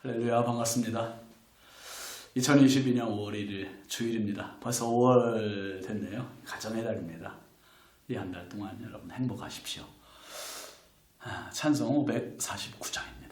할렐루야, 반갑습니다. 2022년 5월 1일 주일입니다. 벌써 5월 됐네요. 가정의 달입니다. 이 한 달 동안 여러분 행복하십시오. 찬송 549장입니다.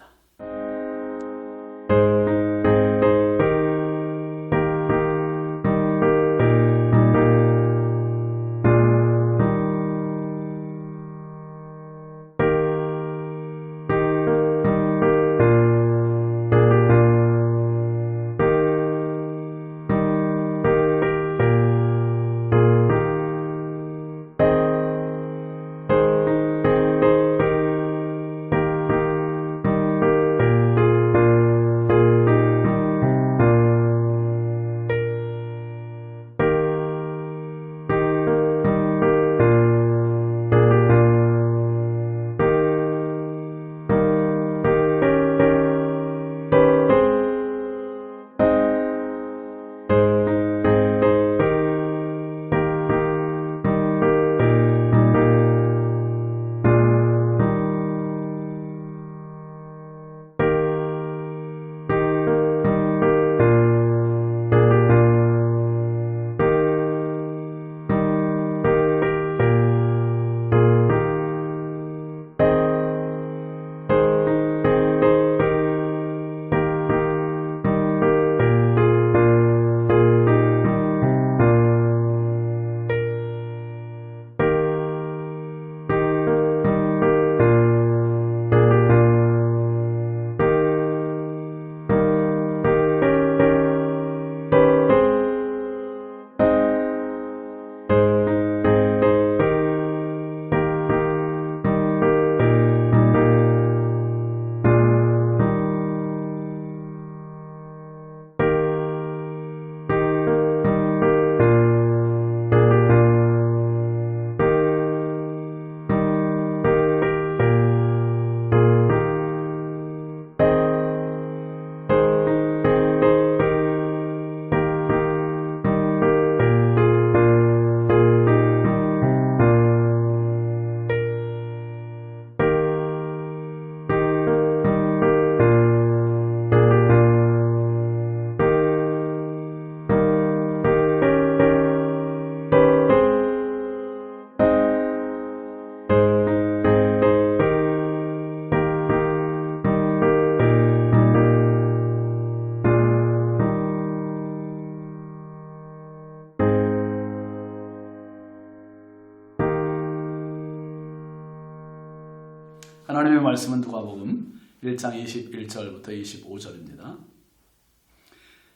하나님의 말씀은 누가복음 1장 21절부터 25절입니다.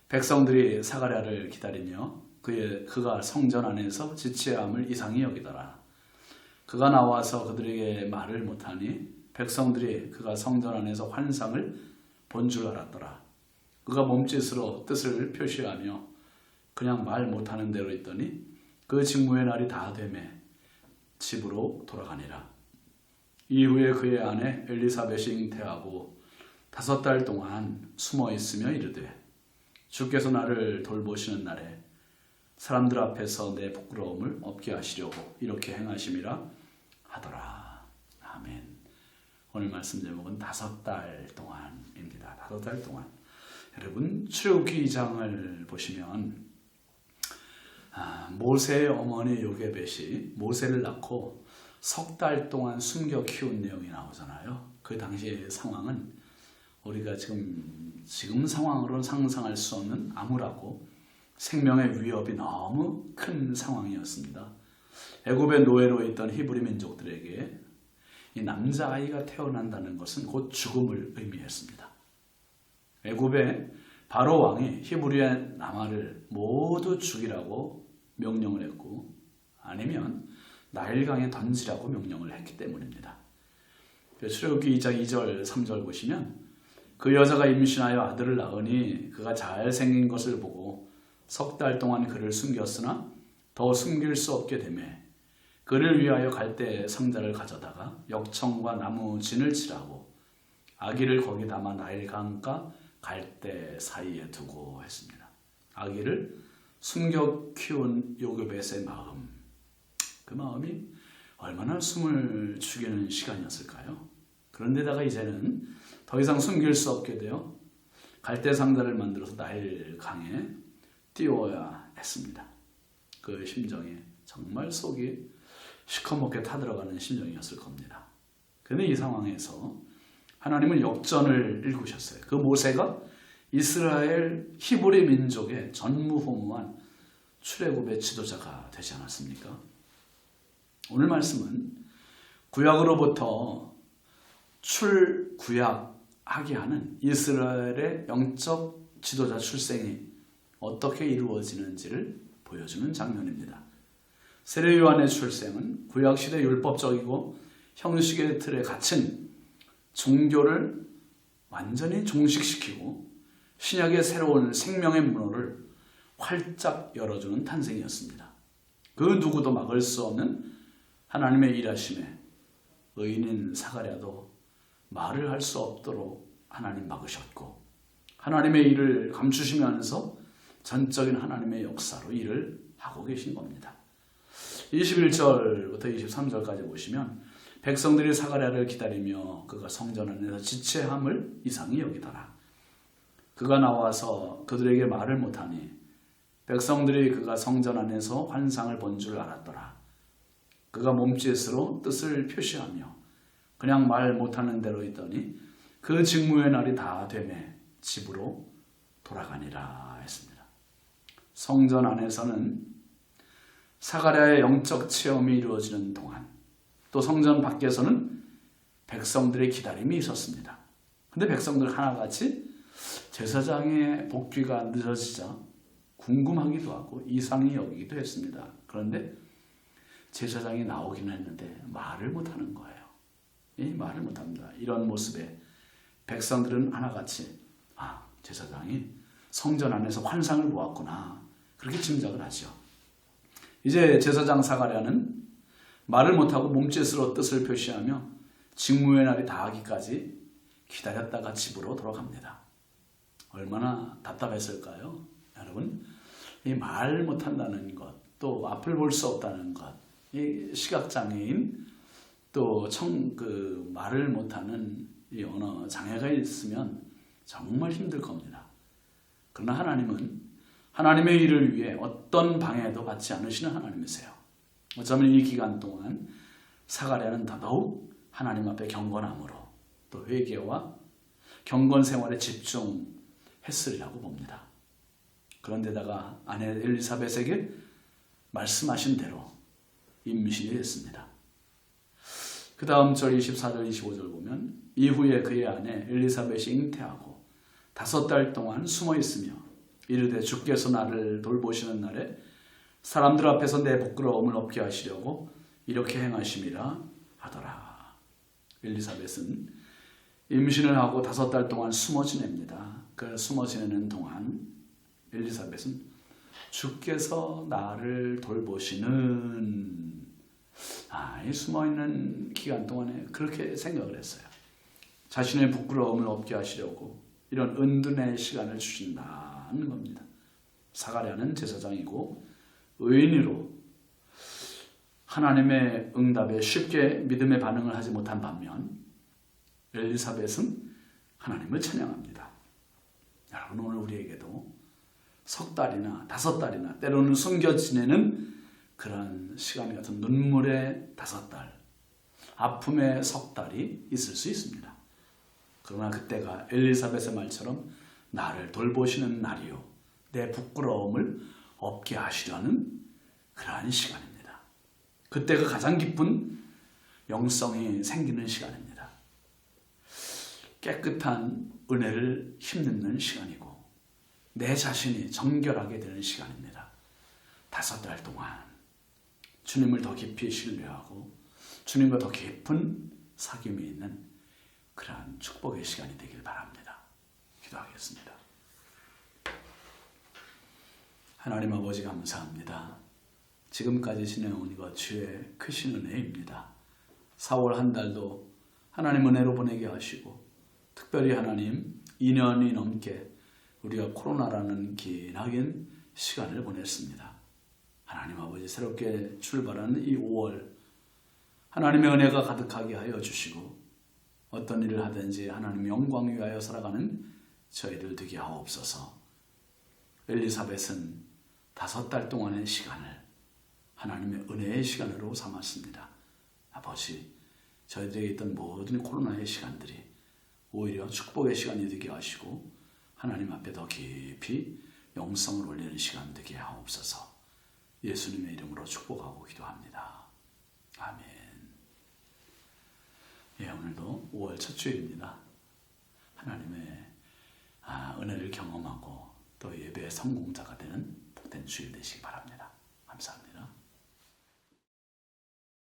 백성들이 사가랴를 기다리며 그가 성전 안에서 지체함을 이상히 여기더라. 그가 나와서 그들에게 말을 못하니 백성들이 그가 성전 안에서 환상을 본 줄 알았더라. 그가 몸짓으로 뜻을 표시하며 그냥 말 못하는 대로 있더니 그 직무의 날이 다 되매 집으로 돌아가니라. 이후에 그의 아내 엘리사벳이 잉태하고 5달 동안 숨어 있으며 이르되 주께서 나를 돌보시는 날에 사람들 앞에서 내 부끄러움을 없게 하시려고 이렇게 행하심이라 하더라. 아멘. 오늘 말씀 제목은 5달 동안입니다. 5달 동안. 여러분 출애굽기 2장을 보시면 모세의 어머니 요게벳이 모세를 낳고 석 달 동안 숨겨 키운 내용이 나오잖아요. 그 당시의 상황은 우리가 지금 상황으로는 상상할 수 없는 암울하고 생명의 위협이 너무 큰 상황이었습니다. 애굽의 노예로 있던 히브리 민족들에게 이 남자아이가 태어난다는 것은 곧 죽음을 의미했습니다. 애굽의 바로 왕이 히브리의 남아를 모두 죽이라고 명령을 했고 아니면 나일강에 던지라고 명령을 했기 때문입니다. 출애굽기 2장 2절 3절 보시면 그 여자가 임신하여 아들을 낳으니 그가 잘생긴 것을 보고 석 달 동안 그를 숨겼으나 더 숨길 수 없게 되매 그를 위하여 갈대 상자를 가져다가 역청과 나무 진을 칠하고 아기를 거기 담아 나일강과 갈대 사이에 두고 했습니다. 아기를 숨겨 키운 요게벳의 마음, 그 마음이 얼마나 숨을 죽이는 시간이었을까요? 그런데다가 이제는 더 이상 숨길 수 없게 되어 갈대 상자를 만들어서 나일 강에 띄워야 했습니다. 그 심정이 정말 속이 시커멓게 타들어가는 심정이었을 겁니다. 그런데 이 상황에서 하나님은 역전을 일구셨어요. 그 모세가 이스라엘 히브리 민족의 전무후무한 출애굽의 지도자가 되지 않았습니까? 오늘 말씀은 구약으로부터 출구약하게 하는 이스라엘의 영적 지도자 출생이 어떻게 이루어지는지를 보여주는 장면입니다. 세례 요한의 출생은 구약시대 율법적이고 형식의 틀에 갇힌 종교를 완전히 종식시키고 신약의 새로운 생명의 문호를 활짝 열어주는 탄생이었습니다. 그 누구도 막을 수 없는 하나님의 일하심에 의인인 사가랴도 말을 할 수 없도록 하나님 막으셨고 하나님의 일을 감추시면서 전적인 하나님의 역사로 일을 하고 계신 겁니다. 21절부터 23절까지 보시면 백성들이 사가랴를 기다리며 그가 성전 안에서 지체함을 이상히 여기더라. 그가 나와서 그들에게 말을 못하니 백성들이 그가 성전 안에서 환상을 본 줄 알았더라. 그가 몸짓으로 뜻을 표시하며 그냥 말 못하는 대로 있더니 그 직무의 날이 다 되매 집으로 돌아가니라 했습니다. 성전 안에서는 사가랴의 영적 체험이 이루어지는 동안 또 성전 밖에서는 백성들의 기다림이 있었습니다. 근데 백성들 하나같이 제사장의 복귀가 늦어지자 궁금하기도 하고 이상히 여기기도 했습니다. 그런데 제사장이 나오긴 했는데 말을 못하는 거예요. 말을 못합니다. 이런 모습에 백성들은 하나같이 제사장이 성전 안에서 환상을 보았구나 그렇게 짐작을 하죠. 이제 제사장 사가랴는 말을 못하고 몸짓으로 뜻을 표시하며 직무의 날이 다하기까지 기다렸다가 집으로 돌아갑니다. 얼마나 답답했을까요? 여러분, 이 말 못한다는 것, 또 앞을 볼 수 없다는 것, 이 시각장애인, 또 말을 못하는 이 언어 장애가 있으면 정말 힘들 겁니다. 그러나 하나님은 하나님의 일을 위해 어떤 방해도 받지 않으시는 하나님이세요. 어쩌면 이 기간 동안 사가랴는 더더욱 하나님 앞에 경건함으로 또 회개와 경건 생활에 집중했으리라고 봅니다. 그런데다가 아내 엘리사벳에게 말씀하신 대로 임신이 됐습니다. 그 다음 절 24절 25절 보면 이후에 그의 아내 엘리사벳이 잉태하고 5달 동안 숨어 있으며 이르되 주께서 나를 돌보시는 날에 사람들 앞에서 내 부끄러움을 없게 하시려고 이렇게 행하심이라 하더라. 엘리사벳은 임신을 하고 5달 동안 숨어 지냅니다. 그 숨어 지내는 동안 엘리사벳은 주께서 나를 돌보시는 이 숨어있는 기간 동안에 그렇게 생각을 했어요. 자신의 부끄러움을 없게 하시려고 이런 은둔의 시간을 주신다는 겁니다. 사가랴는 제사장이고 의인으로 하나님의 응답에 쉽게 믿음의 반응을 하지 못한 반면 엘리사벳은 하나님을 찬양합니다. 여러분, 오늘 우리에게도 3달이나 5달이나 때로는 숨겨 지내는 그런 시간 같은 눈물의 5달, 아픔의 3달이 있을 수 있습니다. 그러나 그때가 엘리사벳의 말처럼 나를 돌보시는 날이요 내 부끄러움을 없게 하시려는 그러한 시간입니다. 그때가 가장 기쁜 영성이 생기는 시간입니다. 깨끗한 은혜를 힘입는 시간이고 내 자신이 정결하게 되는 시간입니다. 5달 동안 주님을 더 깊이 신뢰하고 주님과 더 깊은 사귐이 있는 그러한 축복의 시간이 되길 바랍니다. 기도하겠습니다. 하나님 아버지 감사합니다. 지금까지 지내온 이것 주의 크신 은혜입니다. 4월 한 달도 하나님 은혜로 보내게 하시고 특별히 하나님 2년이 넘게 우리가 코로나라는 기나긴 시간을 보냈습니다. 하나님 아버지 새롭게 출발하는 이 5월 하나님의 은혜가 가득하게 하여 주시고 어떤 일을 하든지 하나님 영광 위하여 살아가는 저희들 되게 하옵소서. 엘리사벳은 5달 동안의 시간을 하나님의 은혜의 시간으로 삼았습니다. 아버지, 저희들에게 있던 모든 코로나의 시간들이 오히려 축복의 시간이 되게 하시고 하나님 앞에 더 깊이 영성을 올리는 시간 되게 하옵소서. 예수님의 이름으로 축복하고 기도합니다. 아멘. 예, 오늘도 5월 첫 주일입니다. 하나님의 은혜를 경험하고 또 예배의 성공자가 되는 복된 주일 되시기 바랍니다. 감사합니다.